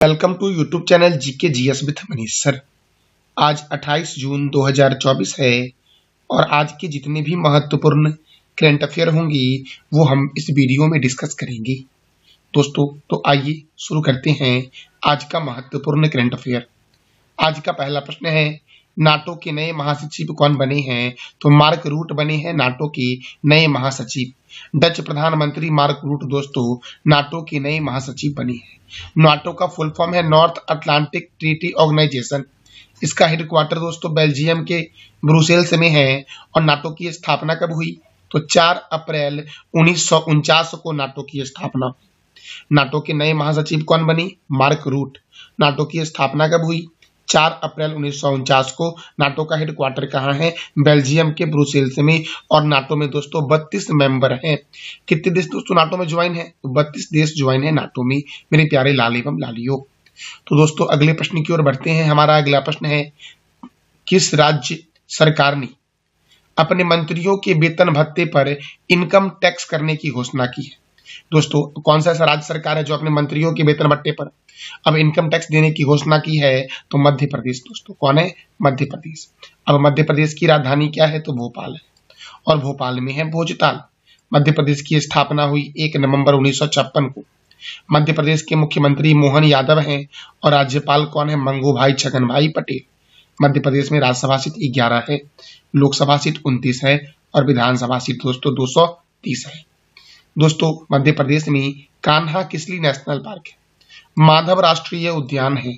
Welcome to YouTube channel GK GS with Manish sir. आज 28 जून 2024 है और आज के जितने भी महत्वपूर्ण करंट अफेयर होंगी वो हम इस वीडियो में डिस्कस करेंगे दोस्तों। तो आइए शुरू करते हैं आज का महत्वपूर्ण करंट अफेयर। आज का पहला प्रश्न है, नाटो के नए महासचिव कौन बने हैं? तो मार्क रूट बने हैं नाटो के नए महासचिव। डच प्रधानमंत्री मार्क रूट दोस्तों नाटो के नए महासचिव बने हैं। नाटो का फुल फॉर्म है नॉर्थ अटलांटिक ट्रीटी ऑर्गेनाइजेशन। इसका हेडक्वार्टर दोस्तों बेल्जियम के ब्रुसेल्स में है और नाटो की स्थापना कब हुई? तो 4 अप्रैल 1949 को नाटो की स्थापना। नाटो के नए महासचिव कौन बने? Mark root. नाटो की स्थापना कब हुई? 4 अप्रैल 1949 को। नाटो का हेडक्वार्टर कहाँ है? बेल्जियम के ब्रुसेल्स में। और नाटो में दोस्तों 32 मेंबर हैं। कितने देश दोस्तों नाटो में ज्वाइन है? 32 देश ज्वाइन है नाटो में, मेरे प्यारे लाल एवं लालियों। तो दोस्तों अगले प्रश्न की ओर बढ़ते हैं। हमारा अगला प्रश्न है, किस राज्य सरकार ने अपने मंत्रियों के वेतन भत्ते पर इनकम टैक्स करने की घोषणा की है? दोस्तों कौन सा ऐसा राज्य सरकार है जो अपने मंत्रियों के वेतन भत्ते पर अब इनकम टैक्स देने की घोषणा की है? तो मध्य प्रदेश दोस्तों। कौन है? मध्य प्रदेश। अब मध्य प्रदेश की राजधानी क्या है? तो भोपाल है और भोपाल में है भोजताल। मध्य प्रदेश की स्थापना हुई 1 नवंबर 1956 को। मध्य प्रदेश के मुख्यमंत्री मोहन यादव हैं और राज्यपाल कौन है? मंगूभाई छगनभाई पटेल। मध्य प्रदेश में राज्यसभा सीट 11 है, लोकसभा सीट 29 है और विधानसभा सीट दोस्तों 230 है। दोस्तों मध्य प्रदेश में कान्हा किसली नेशनल पार्क है, माधव राष्ट्रीय उद्यान है,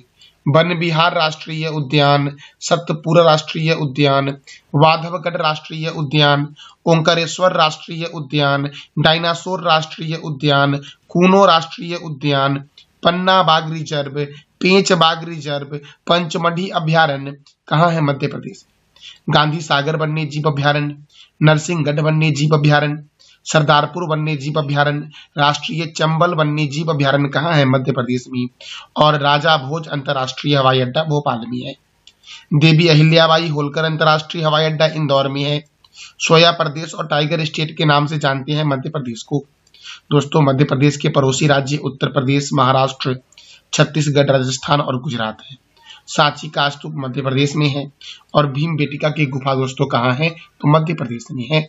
वन विहार राष्ट्रीय उद्यान, सतपुरा राष्ट्रीय उद्यान, वाधवगढ़ राष्ट्रीय उद्यान, ओंकारेश्वर राष्ट्रीय उद्यान, डायनासोर राष्ट्रीय उद्यान, कूनो राष्ट्रीय उद्यान, पन्ना बाघ रिजर्व, पेंच बाघ रिजर्व, पंचमढ़ी अभ्यारण्य कहाँ है? मध्य प्रदेश। गांधी सागर वन्य जीव अभ्यारण्य, नरसिंहगढ़ वन्य जीव अभ्यारण्य, सरदारपुर वन्य जीव अभ्यारण्य, राष्ट्रीय चंबल वन्य जीव अभ्यारण्य कहाँ है? मध्य प्रदेश में। और राजा भोज अंतरराष्ट्रीय हवाई अड्डा भोपाल में है। देवी अहिल्याबाई होलकर अंतरराष्ट्रीय हवाई अड्डा इंदौर में है। सोया प्रदेश और टाइगर स्टेट के नाम से जानते हैं मध्य प्रदेश को। दोस्तों मध्य प्रदेश के पड़ोसी राज्य उत्तर प्रदेश, महाराष्ट्र, छत्तीसगढ़, राजस्थान और गुजरात है। सांची का स्तूप मध्य प्रदेश में है और भीम बेटिका की गुफा दोस्तों कहाँ है? तो मध्य प्रदेश में है।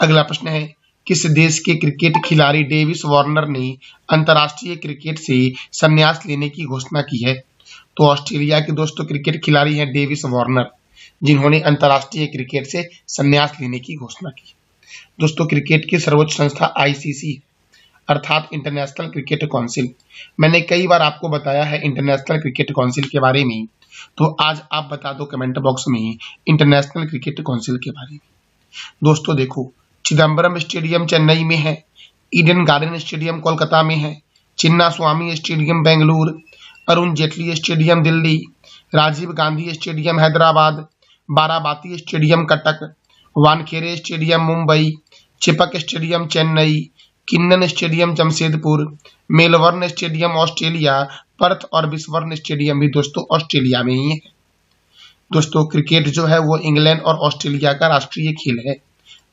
अगला प्रश्न है, किस देश के क्रिकेट खिलाड़ी डेविस वार्नर ने अंतर्राष्ट्रीय क्रिकेट से संन्यास लेने की घोषणा की है? तो ऑस्ट्रेलिया के दोस्तों क्रिकेट खिलाड़ी हैं डेविस वार्नर, जिन्होंने अंतर्राष्ट्रीय क्रिकेट से संन्यास लेने की घोषणा की। दोस्तों क्रिकेट की सर्वोच्च संस्था आईसीसी अर्थात इंटरनेशनल क्रिकेट काउंसिल। मैंने कई बार आपको बताया है इंटरनेशनल क्रिकेट काउंसिल के बारे में, तो आज आप बता दो कमेंट बॉक्स में इंटरनेशनल क्रिकेट काउंसिल के बारे में। दोस्तों देखो, चिदम्बरम स्टेडियम चेन्नई में है, ईडन गार्डन स्टेडियम कोलकाता में है, Chinna Swamy stadium Bengaluru, Arun Jaitley stadium Delhi, Rajiv Gandhi stadium Hyderabad, Barabati stadium Cuttack, Wankhede stadium Mumbai, Chepauk stadium Chennai, Keenan stadium Jamshedpur, Melbourne stadium Australia, Perth और बिस्बर्न स्टेडियम भी दोस्तों ऑस्ट्रेलिया में ही है। दोस्तों क्रिकेट जो है वो इंग्लैंड और ऑस्ट्रेलिया का राष्ट्रीय खेल है।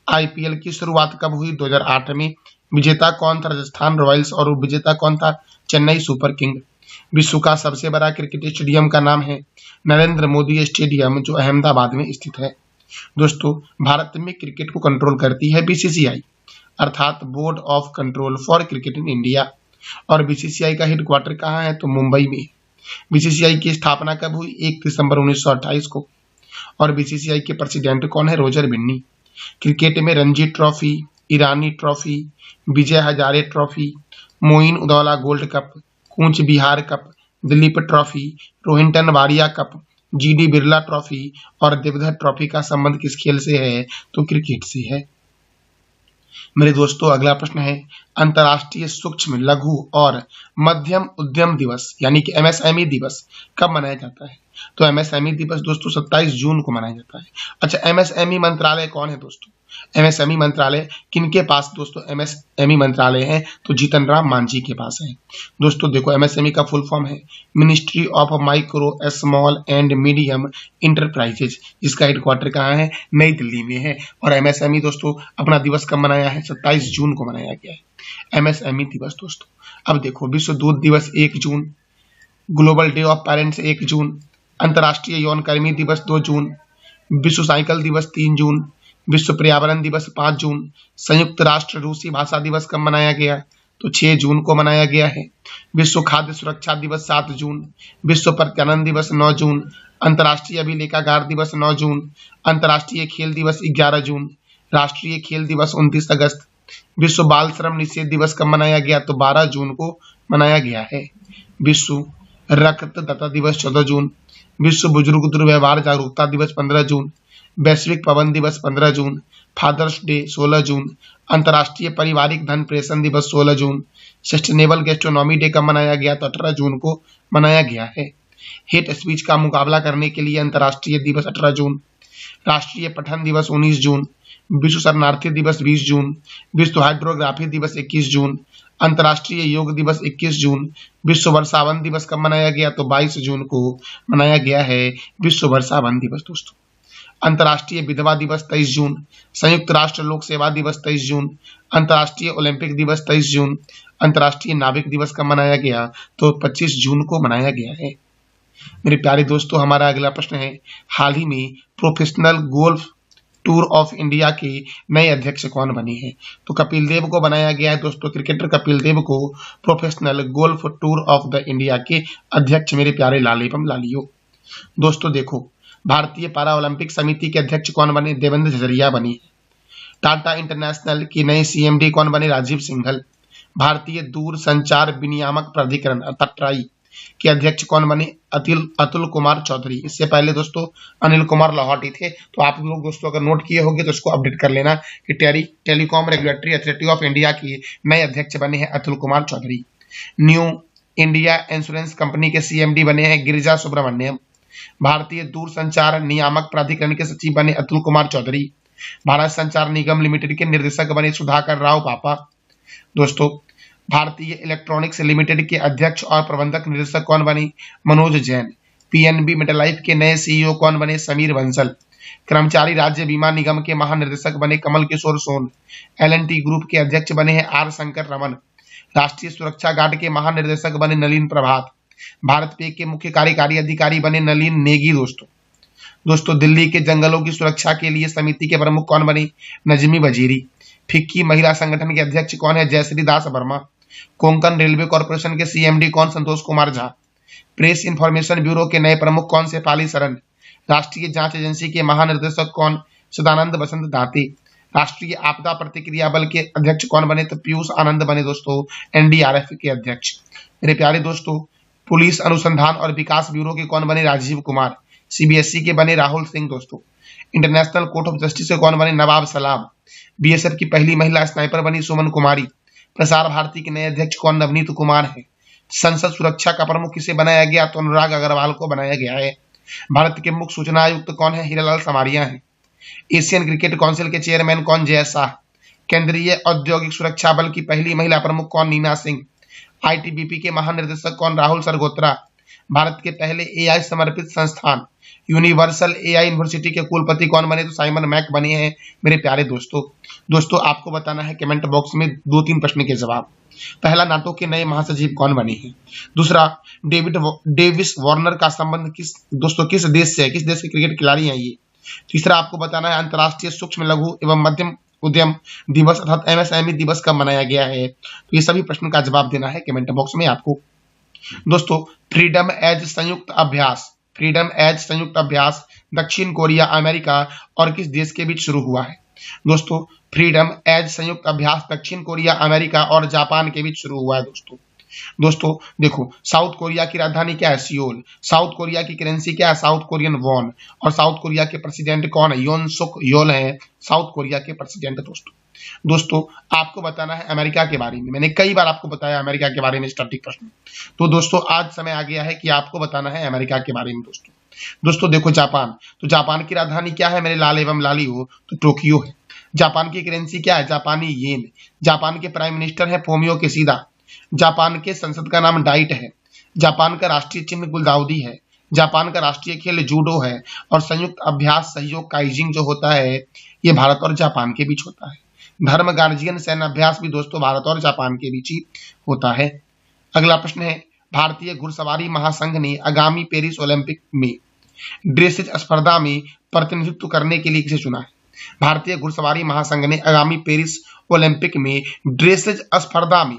आईपीएल की शुरुआत कब हुई? 2008 में। विजेता कौन था? राजस्थान रॉयल्स और विजेता कौन था? Chennai super king. विश्व का सबसे बड़ा क्रिकेट स्टेडियम का नाम है नरेंद्र मोदी स्टेडियम, जो अहमदाबाद में स्थित है। दोस्तों भारत में क्रिकेट को कंट्रोल करती है बीसीसीआई अर्थात board of control for cricket in India. और बीसीसीआई का हेडक्वार्टर कहाँ है? तो मुंबई में। बीसीसीआई की स्थापना कब हुई? 1 दिसंबर 1928 को। और बीसीसीआई के प्रेसिडेंट कौन है? रोजर बिन्नी। क्रिकेट में Ranji trophy, Irani trophy, Vijay Hazare trophy, Moin Uddowla gold cup, Cooch Behar cup, Duleep trophy, Rohinton Wadia cup, GD Birla trophy और देवधर ट्रॉफी का संबंध किस खेल से है? तो क्रिकेट से है। मेरे दोस्तों अगला प्रश्न है, अंतर्राष्ट्रीय सूक्ष्म लघु और मध्यम उद्यम दिवस यानी कि एमएसएमई दिवस कब मनाया जाता है? तो एमएसएमई दिवस दोस्तों 27 जून को मनाया जाता है। अच्छा एमएसएमई मंत्रालय कौन है दोस्तों? एमएसएमई मंत्रालय किनके पास दोस्तों एमएसएमई मंत्रालय है? तो जीतन राम मांझी के पास है। दोस्तों देखो एमएसएमई का फुल फॉर्म है ministry of micro small and medium enterprises, जिसका हेडक्वार्टर कहाँ है? नई दिल्ली में है। और एमएसएमई दोस्तों अपना दिवस कब मनाया है? 27 जून को मनाया गया है एमएसएमई दिवस दोस्तों। अब देखो विश्व दूध दिवस 1 जून, ग्लोबल डे ऑफ पेरेंट्स 1 जून, अंतर्राष्ट्रीय यौन कर्मी दिवस 2 जून, विश्व साइकिल दिवस 3 जून, विश्व पर्यावरण दिवस 5 जून, संयुक्त राष्ट्र रूसी भाषा दिवस कब मनाया गया? तो 6 जून को मनाया गया है। विश्व खाद्य सुरक्षा दिवस 7 जून, विश्व प्रत्यानन दिवस 9 जून, अंतर्राष्ट्रीय अभिलेखागार दिवस 9 जून, अंतर्राष्ट्रीय खेल दिवस 11 जून, राष्ट्रीय खेल दिवस 29 अगस्त। विश्व बाल श्रम निषेध दिवस कब मनाया गया? तो 12 जून को मनाया गया है। विश्व रक्तदाता दिवस 14 जून, विश्व बुजुर्ग दुर्व्यवहार जागरूकता दिवस 15 जून, वैश्विक पवन दिवस 15 जून, फादर्स डे 16 जून, अंतर्राष्ट्रीय पारिवारिक धन प्रेषण दिवस 16 जून, सस्टेनेबल गैस्ट्रोनॉमी डे कब मनाया गया? तो 18 जून को मनाया गया है। हेट स्पीच का मुकाबला करने के लिए अंतर्राष्ट्रीय दिवस 18 जून, राष्ट्रीय पठन दिवस 19 जून, विश्व शरणार्थी दिवस 20 जून, विश्व हाइड्रोग्राफी दिवस 21 जून, अंतर्राष्ट्रीय योग दिवस 21 जून, विश्व वर्षावन दिवस कब मनाया गया? तो 22 जून को मनाया गया है विश्व वर्षावन दिवस दोस्तों। अंतर्राष्ट्रीय विधवा दिवस 23 जून, संयुक्त राष्ट्र लोक सेवा दिवस 23 जून, अंतर्राष्ट्रीय ओलंपिक दिवस 23 जून, अंतर्राष्ट्रीय नाविक दिवस कब मनाया गया? तो 25 जून को मनाया गया है। मेरे प्यारे दोस्तों, हमारा अगला प्रश्न है, हाल ही में professional golf tour of India के नए अध्यक्ष कौन बने हैं? तो कपिल देव को बनाया गया है दोस्तों। क्रिकेटर कपिल देव को professional golf tour of the India के अध्यक्ष मेरे प्यारे लाल एवं लालियो। दोस्तों देखो, भारतीय पारा ओलंपिक समिति के अध्यक्ष कौन बने? देवेंद्र झझरिया बने। टाटा इंटरनेशनल के नए सीएमडी कौन बने? राजीव सिंघल। भारतीय दूरसंचार विनियामक प्राधिकरण अर्थात ट्राई के अध्यक्ष कौन बने? अतुल कुमार चौधरी। इससे पहले दोस्तों अनिल कुमार लाहौटी थे। तो आप लोग दोस्तों अगर नोट किए होंगे तो इसको अपडेट कर लेना कि Telecom Regulatory Authority of India के नए अध्यक्ष बने हैं Atul Kumar Chaudhary. New India Insurance Company के सीएमडी बने हैं गिरिजा सुब्रमण्यम। भारतीय दूरसंचार नियामक प्राधिकरण के सचिव बने अतुल कुमार चौधरी। भारत संचार निगम लिमिटेड के निर्देशक बने सुधाकर राव पापा। दोस्तों भारतीय इलेक्ट्रॉनिक्स लिमिटेड के अध्यक्ष और प्रबंधक निदेशक कौन बने? मनोज जैन। पीएनबी मेटालाइफ के नए सीईओ कौन बने? समीर बंसल। कर्मचारी राज्य बीमा निगम के महानिदेशक बने कमल किशोर सोन। एलएनटी ग्रुप के अध्यक्ष बने हैं आर शंकर रमन। राष्ट्रीय सुरक्षा गार्ड के महानिदेशक बने नलिन प्रभात। भारत पे के मुख्य कार्यकारी अधिकारी बने नलिन नेगी। दोस्तों दिल्ली के जंगलों की सुरक्षा के लिए समिति के प्रमुख कौन बने? नजमी वजीरी। फिक्की महिला संगठन के अध्यक्ष कौन है? जयश्री दास वर्मा। कोंकण रेलवे कॉर्पोरेशन के सीएमडी कौन? Santosh Kumar Jha. Press information bureau के नए प्रमुख कौन? शेफाली सरन। राष्ट्रीय जांच एजेंसी के महानिदेशक कौन? सदानंद बसंत दाते। राष्ट्रीय आपदा प्रतिक्रिया बल के अध्यक्ष कौन बने? तो पीयूष आनंद बने दोस्तों एनडीआरएफ के अध्यक्ष। मेरे प्यारे दोस्तों पुलिस अनुसंधान और विकास ब्यूरो के कौन बने? राजीव कुमार। सीबीएसई के बने राहुल सिंह। दोस्तों इंटरनेशनल कोर्ट ऑफ जस्टिस के कौन बने? नवाब सलाम। बीएसएफ की पहली महिला स्नाइपर बनी सुमन कुमारी। प्रसार भारती के नए अध्यक्ष कौन? नवनीत कुमार है। संसद सुरक्षा का प्रमुख किसे बनाया गया? तो अनुराग अग्रवाल को बनाया गया है। भारत के मुख्य सूचना आयुक्त कौन है? हीरालाल समारिया है। एशियन क्रिकेट काउंसिल के चेयरमैन कौन? जय शाह। केंद्रीय औद्योगिक सुरक्षा बल की पहली महिला प्रमुख कौन? नीना सिंह। आईटीबीपी के महानिदेशक कौन? राहुल सरगोत्रा। भारत के पहले एआई समर्पित संस्थान यूनिवर्सल एआई यूनिवर्सिटी के कुलपति कौन बने? तो साइमन मैक बने हैं मेरे प्यारे दोस्तों आपको बताना है कमेंट बॉक्स में 2-3 प्रश्न के जवाब। पहला, नाटो के नए महासचिव कौन बने हैं? दूसरा, डेविस वार्नर का संबंध किस देश से है? किस देश के क्रिकेट खिलाड़ी हैं ये? तीसरा, आपको बताना है अंतर्राष्ट्रीय सूक्ष्म लघु एवं मध्यम उद्यम दिवस अर्थात एमएसएमई दिवस कब मनाया गया है? तो ये सभी प्रश्न का जवाब देना है कमेंट बॉक्स में आपको। दोस्तों फ्रीडम एज संयुक्त अभ्यास दक्षिण कोरिया, अमेरिका और किस देश के बीच शुरू हुआ है? दोस्तों फ्रीडम एज संयुक्त अभ्यास दक्षिण कोरिया, अमेरिका और जापान के बीच शुरू हुआ है। दोस्तों देखो, साउथ कोरिया की राजधानी क्या है? सियोल। साउथ कोरिया की करेंसी क्या है? South Korean von. और साउथ कोरिया के प्रेसिडेंट कौन है? योन सुक योल है साउथ कोरिया के प्रेसिडेंट। दोस्तों आपको बताना है अमेरिका के बारे में। मैंने कई बार आपको बताया अमेरिका के बारे में स्टैटिक प्रश्न। तो दोस्तों आज समय आ गया है कि आपको बताना है अमेरिका के बारे में। दोस्तों देखो, जापान। तो जापान की राजधानी क्या है मेरे लाल एवं लाली हो? तो टोक्यो है। जापान की करेंसी क्या है? जापानी येन। जापान के प्राइम मिनिस्टर है फोमियो किशिदा। जापान के संसद का नाम डाइट है। जापान का राष्ट्रीय चिन्ह गुलदाउदी है। जापान का राष्ट्रीय खेल जूडो है। और संयुक्त अभ्यास सहयोग काइजिंग जो होता है ये भारत और जापान के बीच होता है। धर्म गार्जियन सैन्य अभ्यास भी दोस्तों भारत और जापान के बीच ही होता है। अगला प्रश्न है, भारतीय घुड़सवारी महासंघ ने आगामी पेरिस ओलंपिक में ड्रेसेज स्पर्धा में प्रतिनिधित्व करने के लिए किसे चुना है? भारतीय घुड़सवारी महासंघ ने आगामी पेरिस ओलंपिक में ड्रेसेज स्पर्धा में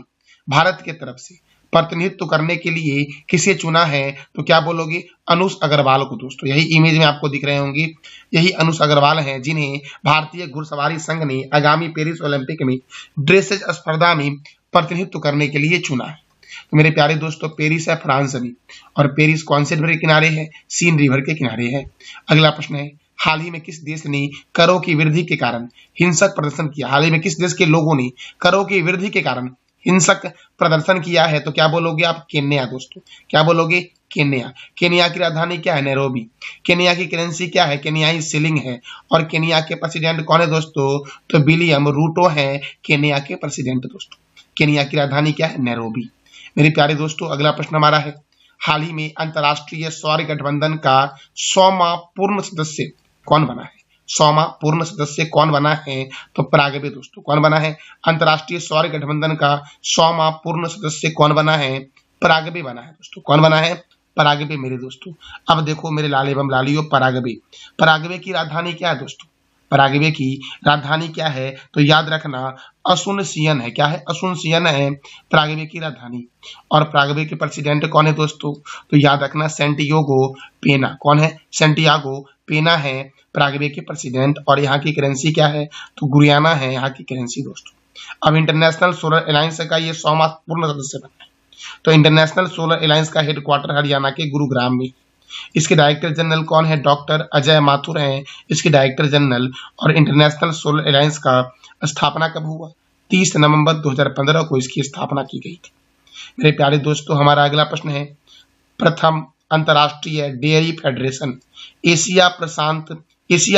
भारत की तरफ से प्रतिनिधित्व करने के लिए किसे चुना है? तो क्या बोलोगे? अनुष अग्रवाल को। दोस्तों यही इमेज में आपको दिख रहे होंगे, यही अनुष अग्रवाल हैं जिन्हें भारतीय घुड़सवारी संघ ने आगामी पेरिस ओलंपिक में ड्रेसेज स्पर्धा में प्रतिनिधित्व करने के लिए चुना है। तो मेरे प्यारे दोस्तों, पेरिस है फ्रांस में, और पेरिस कौन से रिवर के किनारे है? सीन रिवर के किनारे है। अगला प्रश्न है, हाल ही में किस देश ने करों की वृद्धि के कारण हिंसक प्रदर्शन किया? हाल ही में किस देश के लोगों ने करों की वृद्धि के कारण हिंसक प्रदर्शन किया है? तो क्या बोलोगे आप? केन्या। दोस्तों क्या बोलोगे? केन्या। केन्या की राजधानी क्या है? नैरोबी। केन्या की करेंसी क्या है? केन्याई शिलिंग है। और केन्या के प्रेसिडेंट कौन है दोस्तों? तो विलियम रूटो है केन्या के प्रेसिडेंट। दोस्तों केन्या की राजधानी क्या है? नैरोबी। मेरे प्यारे दोस्तों, अगला प्रश्न हमारा है, हाल ही में अंतर्राष्ट्रीय सौर गठबंधन का 100वां पूर्ण सदस्य कौन बना है? 100वां पूर्ण सदस्य कौन बना है? तो पराग्वे। दोस्तों कौन बना है? अंतर्राष्ट्रीय सौर गठबंधन का 100वां पूर्ण सदस्य कौन बना है? पराग्वे बना है। दोस्तों कौन बना है? पराग्वे मेरे दोस्तों। अब देखो मेरे लाल एवं लालियों, पराग्वे की राजधानी क्या है? दोस्तों पराग्वे की राजधानी क्या है? तो याद रखना असुनसियन है। क्या है? असुनसियन है पराग्वे की राजधानी। और पराग्वे के प्रेसिडेंट कौन है दोस्तों? तो याद रखना सैंटियागो पेना। कौन है? सैंटियागो पेना है पराग्वे के प्रेसिडेंट। और यहाँ की करेंसी क्या है? तो गुरियाना है यहाँ की करेंसी। दोस्तों अब इंटरनेशनल सोलर अलायंस का ये 100वां पूर्ण सदस्य बना है। तो इंटरनेशनल सोलर अलायंस का हेडक्वार्टर हरियाणा के गुरुग्राम में। इसके डायरेक्टर जनरल कौन है? डॉक्टर अजय माथुर हैं इसके डायरेक्टर जनरल। और इंटरनेशनल सोलर अलायंस का स्थापना कब हुआ? 30 नवंबर 2015 को इसकी स्थापना की गई थी। मेरे प्यारे दोस्तों, हमारा अगला प्रश्न है, प्रथम अंतर्राष्ट्रीय डेयरी फेडरेशन एशिया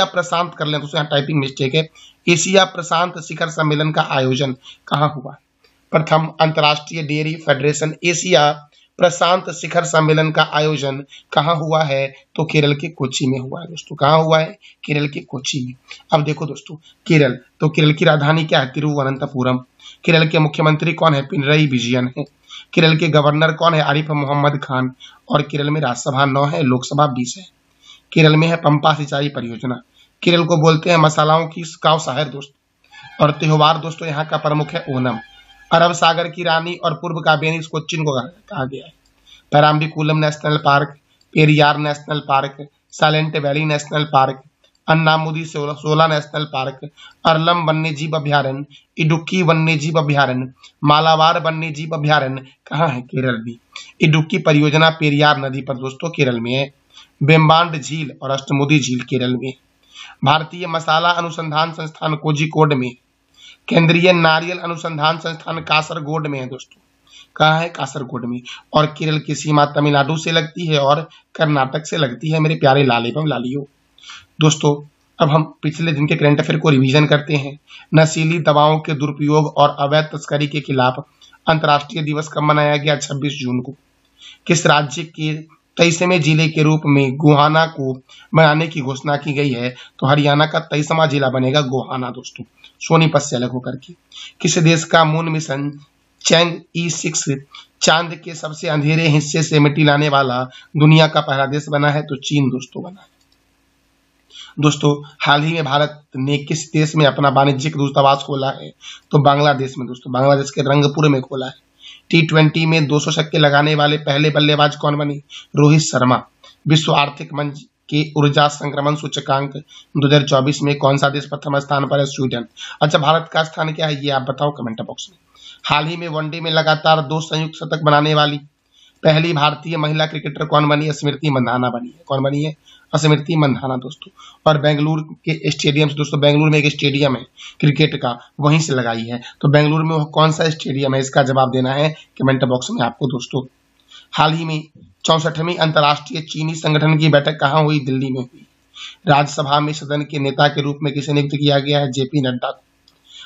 प्रशांत कर लें तो यहाँ टाइपिंग मिस्टेक है, एशिया प्रशांत शिखर सम्मेलन का आयोजन कहाँ हुआ? प्रथम अंतर्राष्ट्रीय डेयरी फेडरेशन एशिया प्रशांत शिखर सम्मेलन का आयोजन कहाँ हुआ है? तो केरल के कोच्चि में हुआ है। दोस्तों कहाँ हुआ है? केरल के कोच्चि में। अब देखो दोस्तों, केरल, तो केरल की राजधानी क्या है? तिरुवनंतपुरम। केरल के मुख्यमंत्री कौन है? पिनरई विजयन है। केरल के गवर्नर कौन है? आरिफ मोहम्मद खान। और केरल में राज्यसभा 9 है, लोकसभा 20 है। केरल में है पंपा सिंचाई परियोजना। केरल को बोलते हैं मसालाओं की गाँव शहर। दोस्तों और त्योहार दोस्तों यहाँ का प्रमुख है ओनम। अरब सागर की रानी और पूर्व का वेनिस कोच्चिन को कहा गया है। Parambikulam national park, Periyar national park, silent valley national park, Anamudi Shola national park, Aralam वन्यजीव अभ्यारण्य, इडुक्की वन्यजीव अभ्यारण्य, मालाबार वन्यजीव अभ्यारण्य कहाँ है? केरल में। इडुक्की परियोजना पेरियार नदी पर दोस्तों केरल में है। बेम्बांड झील और अष्टमुदी झील केरल में। भारतीय मसाला अनुसंधान संस्थान कोझिकोड में। केंद्रीय नारियल अनुसंधान संस्थान कासरगोड में है। दोस्तों कहाँ है? कासरगोड में। और केरल की सीमा तमिलनाडु से लगती है और कर्नाटक से लगती है मेरे प्यारे लाल एवं लालियों। दोस्तों अब हम पिछले दिन के करंट अफेयर को रिवीजन करते हैं। नशीली दवाओं के दुरुपयोग और अवैध तस्करी के खिलाफ अंतर्राष्ट्रीय दिवस कब मनाया गया? 26 जून को। किस राज्य के 23वें जिले के रूप में गोहाना को बनाने की घोषणा की गई है? तो हरियाणा का 23वां जिला बनेगा गोहाना। दोस्तों सोनीपत से अलग होकर के। किस देश का मून मिशन चैंग-E6 चांद के सबसे अंधेरे हिस्से से मिट्टी लाने वाला दुनिया का पहला देश बना है? तो चीन दोस्तों बना है। दोस्तों हाल ही में भारत ने किस देश में अपना वाणिज्यिक दूतावास खोला है? तो बांग्लादेश में। दोस्तों बांग्लादेश के रंगपुर में खोला है। T20 में 200 छक्के लगाने वाले पहले बल्लेबाज कौन बने? रोहित शर्मा। विश्व आर्थिक मंच के ऊर्जा संक्रमण सूचकांक 2024 में कौन सा देश प्रथम स्थान पर है? स्वीडन। अच्छा भारत का स्थान क्या है ये आप बताओ कमेंट बॉक्स में। हाल ही में वनडे में लगातार 2 संयुक्त शतक बनाने वाली पहली भारतीय महिला क्रिकेटर कौन बनी है? स्मृति मंधाना बनी है। कौन बनी है? स्मृति मंधाना दोस्तों। और बेंगलुरु के स्टेडियम से दोस्तों, बेंगलुरु में एक स्टेडियम है क्रिकेट का, वहीं से लगाई है। तो बेंगलुरु में कौन सा स्टेडियम है? इसका जवाब देना है कमेंट बॉक्स में आपको। दोस्तों हाल ही में 64वीं अंतर्राष्ट्रीय चीनी संगठन की बैठक कहाँ हुई? दिल्ली में हुई। राज्यसभा में सदन के नेता के रूप में किसे नियुक्त किया गया है? जेपी नड्डा को।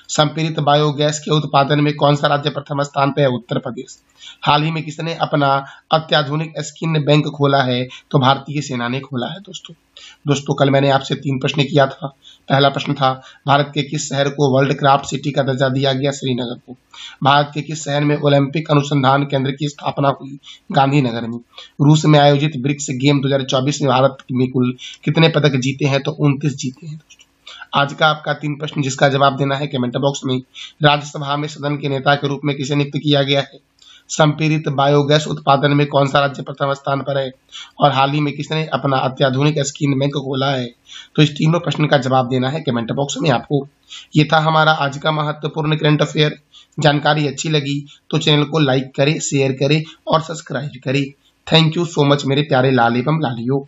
संपीड़ित बायोगैस के उत्पादन में कौन सा राज्य प्रथम स्थान पर है? उत्तर प्रदेश। हाल ही में किसने अपना अत्याधुनिक स्किन बैंक खोला है? तो भारतीय सेना ने खोला है। दोस्तों कल मैंने आपसे 3 प्रश्न किया था। पहला प्रश्न था, भारत के किस शहर को वर्ल्ड क्राफ्ट सिटी का दर्जा दिया गया? श्रीनगर को। भारत के किस शहर में ओलंपिक अनुसंधान केंद्र की स्थापना हुई? गांधीनगर में। रूस में आयोजित ब्रिक्स गेम 2024 में भारत में कुल कितने पदक जीते हैं? तो 29 जीते हैं दोस्तों। आज का आपका 3 प्रश्न जिसका जवाब देना है कमेंट बॉक्स में। राज्यसभा में सदन के नेता के रूप में किसे नियुक्त किया गया है? संपीड़ित बायोगैस उत्पादन में कौन सा राज्य प्रथम स्थान पर है? और हाल ही में किसने अपना अत्याधुनिक स्किन बैंक खोला है? तो इस तीनों प्रश्न का जवाब देना है कमेंट बॉक्स में आपको। ये था हमारा आज का महत्वपूर्ण करंट अफेयर। जानकारी अच्छी लगी तो चैनल को लाइक करें, शेयर करें और सब्सक्राइब करें। थैंक यू सो मच मेरे प्यारे लाल एवं लालियों।